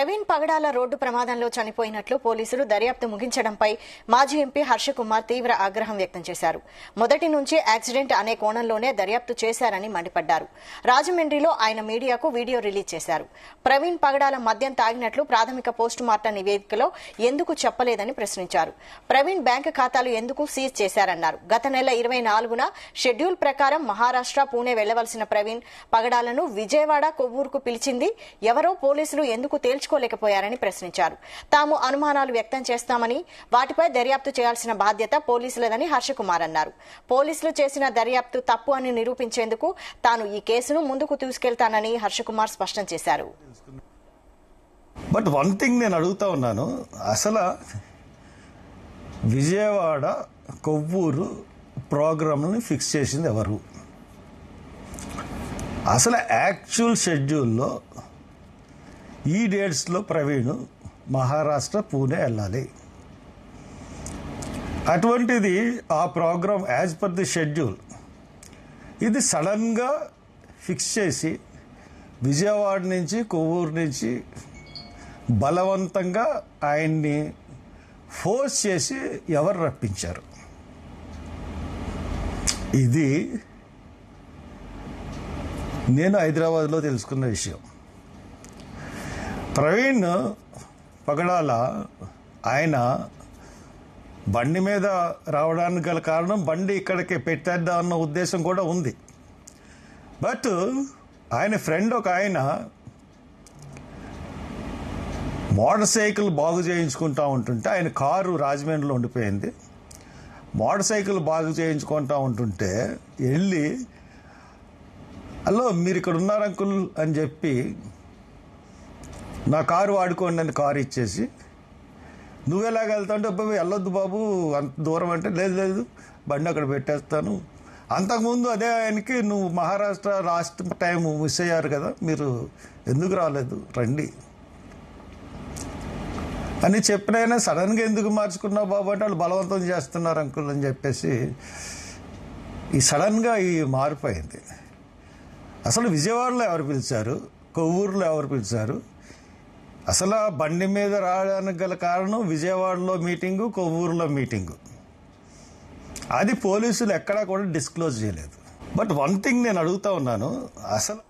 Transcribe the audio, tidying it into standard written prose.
ప్రవీణ్ పగడాల road ప్రమాదంలో చనిపోయినట్లు పోలీసులు దర్యాప్తు ముగించడంపై మాజీ ఎంపీ హర్షకుమార్ తీవ్ర ఆగ్రహం వ్యక్తం చేశారు. మొదటి నుంచి యాక్సిడెంట్ అనే కోణంలోనే దర్యాప్తు చేశారని మండిపడ్డారు. రాజమండ్రిలో ఆయన మీడియాకు వీడియో రిలీజ్ చేశారు. ప్రవీణ్ పగడాల మద్యం తాగినట్లు ప్రాథమిక పోస్టుమార్టం నివేదికలో ఎందుకు చెప్పలేదని ప్రశ్నించారు. ప్రవీణ్ బ్యాంకు ఖాతాలు ఎందుకు సీజ్ చేశారన్నారు. గత నెల 24న షెడ్యూల్ ప్రకారం మహారాష్ట్ర పూణే వెళ్లవలసిన ప్రవీణ్ పగడాలను విజయవాడ కొవ్వూరుకు పిలిచింది ఎవరో పోలీసులు ఎందుకు తేల్చుకోలేకపోయారని ప్రశ్నించారు. తాము అనుమానాలు వ్యక్తం చేస్తామని వాటిపై దర్యాప్తు చేయాల్సిన బాధ్యత పోలీసులదని హర్షకుమార్ అన్నారు. పోలీసులు చేసిన దర్యాప్తు తప్పు అని నిరూపించేందుకు తాను ఈ కేసును ముందుకు తీసుకెళ్తానని హర్షకుమార్ స్పష్టం చేశారు. బట్ వన్ థింగ్ నేను అడుగుతా ఉన్నాను, అసలు విజయవాడ కొవ్వూరు ప్రోగ్రామ్ని ఫిక్స్ చేసింది ఎవరు? అసలు యాక్చువల్ షెడ్యూల్లో ఈ డేట్స్లో ప్రవీణ్ మహారాష్ట్ర పూణే వెళ్ళాలి. అటువంటిది ఆ program as per the schedule ఇది సడన్గా ఫిక్స్ చేసి విజయవాడ నుంచి కొవ్వూరు నుంచి బలవంతంగా ఆయన్ని ఫోర్స్ చేసి ఎవరు రప్పించారు? ఇది నేను హైదరాబాద్లో తెలుసుకున్న విషయం. ప్రవీణ్ పగడాల ఆయన బండి మీద రావడానికి గల కారణం బండి ఇక్కడికి పెట్టేద్దాం అన్న ఉద్దేశం కూడా ఉంది. బట్ ఆయన ఫ్రెండ్ ఒక ఆయన మోటార్ సైకిల్ బాగు చేయించుకుంటా ఉంటుంటే, ఆయన కారు రాజమండ్రిలో ఉండిపోయింది. మోటార్ సైకిల్ బాగు చేయించుకుంటా ఉంటుంటే వెళ్ళి, హలో మీరు ఇక్కడ ఉన్నారు అంకుల్ అని చెప్పి నా కారు వాడుకోండి అని కారు ఇచ్చేసి, నువ్వెలాగ వెళ్తావు అంటే, వెళ్ళొద్దు బాబు అంత దూరం అంటే, లేదు లేదు బండి అక్కడ పెట్టేస్తాను. అంతకుముందు అదే ఆయనకి నువ్వు మహారాష్ట్ర లాస్ట్ టైం మిస్ అయ్యారు కదా, మీరు ఎందుకు రాలేదు రండి అని చెప్పినైనా సడన్గా ఎందుకు మార్చుకున్నావు బాబు అంటే, వాళ్ళు బలవంతం చేస్తున్నారు అంకుల్ అని చెప్పేసి ఈ సడన్గా ఈ మార్పు అయింది. అసలు విజయవాడలో ఎవరు పిలిచారు, కొవ్వూరులో ఎవరు పిలిచారు? అసలు ఆ బండి మీద రావడానికి గల కారణం విజయవాడలో మీటింగు, కొవ్వూరులో మీటింగు. అది పోలీసులు ఎక్కడా కూడా డిస్క్లోజ్ చేయలేదు. బట్ వన్ థింగ్ నేను అడుగుతా ఉన్నాను, అసలు